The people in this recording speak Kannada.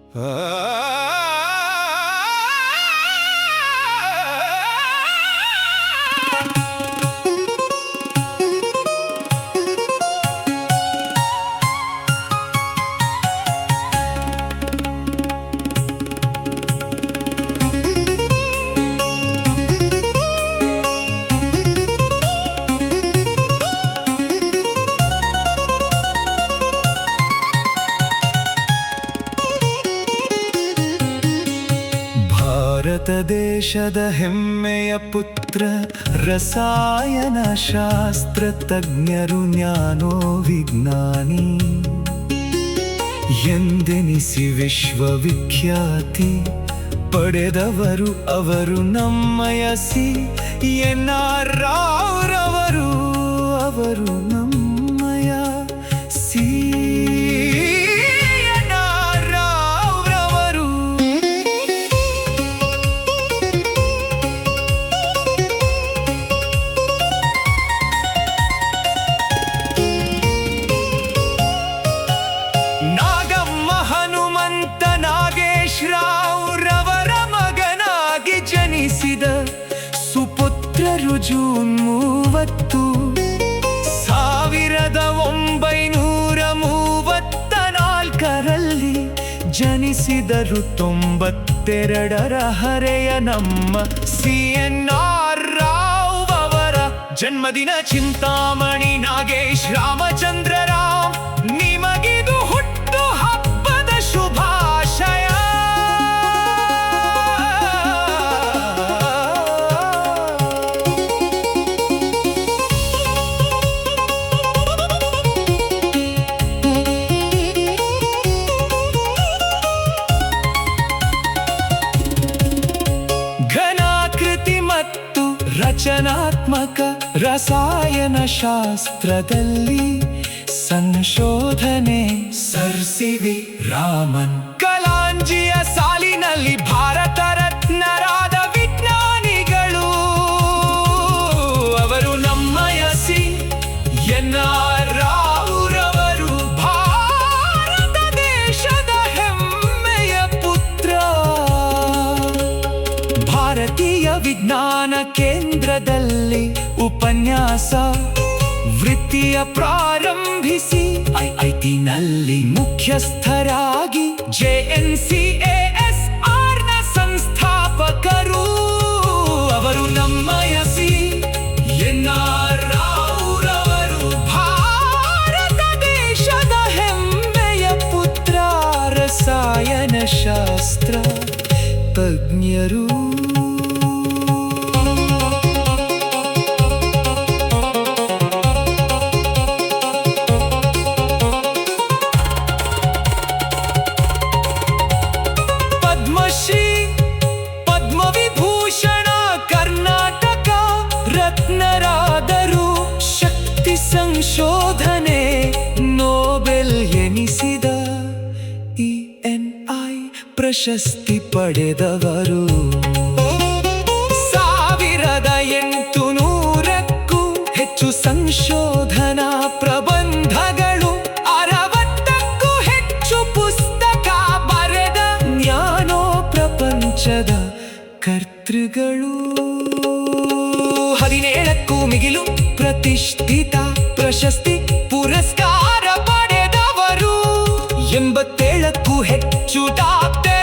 ಭಾರತ ದೇಶದ ಹೆಮ್ಮೆಯ ಪುತ್ರ ರಸಾಯನ ಶಾಸ್ತ್ರ ತಜ್ಞರು ಜ್ಞಾನೋ ವಿಜ್ಞಾನಿ ಎಂದೆನಿಸಿ ವಿಶ್ವವಿಖ್ಯಾತಿ ಪಡೆದವರು ಅವರು ನಮ್ಮಯ CNR ರಾವ್ರವರು ಅವರು ನಮ್ಮಯ ಸುಪುತ್ರರು ಜೂನ್ 30, 1934ರಲ್ಲಿ ಜನಿಸಿದರು. 92ರ ಹರೆಯ ನಮ್ಮ CNR ರಾವ್ ಅವರ ಜನ್ಮದಿನ. ಚಿಂತಾಮಣಿ ನಾಗೇಶ್ ರಾಮಚಂದ್ರ ರಾವ್, ನಿಮಗಿದು ಹುಟ್ಟು ಹಬ್ಬದ ಶುಭಾಶಯ. ರಚನಾತ್ಮಕ ರಸಾಯನಶಾಸ್ತ್ರದಲ್ಲಿ ಸಂಶೋಧನೆ ಸರ್ ಸಿ.ವಿ. ರಾಮನ್. ಕಲಾಂಜಿಯ ಸಾಲಿನಲ್ಲಿ ಭಾರತ ರತ್ನರಾದ ವಿಜ್ಞಾನಿಗಳು ಅವರು ನಮ್ಮಯ CNR ರಾವ್ರವರು ಭಾರತ ದೇಶದ ಹೆಮ್ಮೆಯ ಪುತ್ರ. ಭಾರತೀಯ ವಿಜ್ಞಾನ ಕೇಂದ್ರದಲ್ಲಿ ಉಪನ್ಯಾಸ ವೃತ್ತಿಯ ಪ್ರಾರಂಭಿಸಿ IIT-ನಲ್ಲಿ ಮುಖ್ಯಸ್ಥರಾಗಿ JNCASR-ನ ಸಂಸ್ಥಾಪಕರು ಅವರು ನಮ್ಮಯ CNR ರಾವ್ರವರು ಭಾರತ ದೇಶದ ಹೆಮ್ಮೆಯ ಪುತ್ರ. ರಸಾಯನಶಾಸ್ತ್ರ ತಜ್ಞರು ಸಂಶೋಧನೆ ನೋಬೆಲ್ ಎನಿಸಿದ ENI ಪ್ರಶಸ್ತಿ ಪಡೆದವರು. 1800ಕ್ಕೂ ಹೆಚ್ಚು ಸಂಶೋಧನಾ ಪ್ರಬಂಧಗಳು, 60ಕ್ಕೂ ಹೆಚ್ಚು ಪುಸ್ತಕ ಬರೆದ ಜ್ಞಾನೋ ಪ್ರಪಂಚದ ಕರ್ತೃಗಳು. 17ಕ್ಕೂ ಮಿಗಿಲು ಪ್ರತಿಷ್ಠಿತ ಪ್ರಶಸ್ತಿ ಪುರಸ್ಕಾರ ಪಡೆದವರು. 87ಕ್ಕೂ ಹೆಚ್ಚು ಡಾಕ್ಟರ್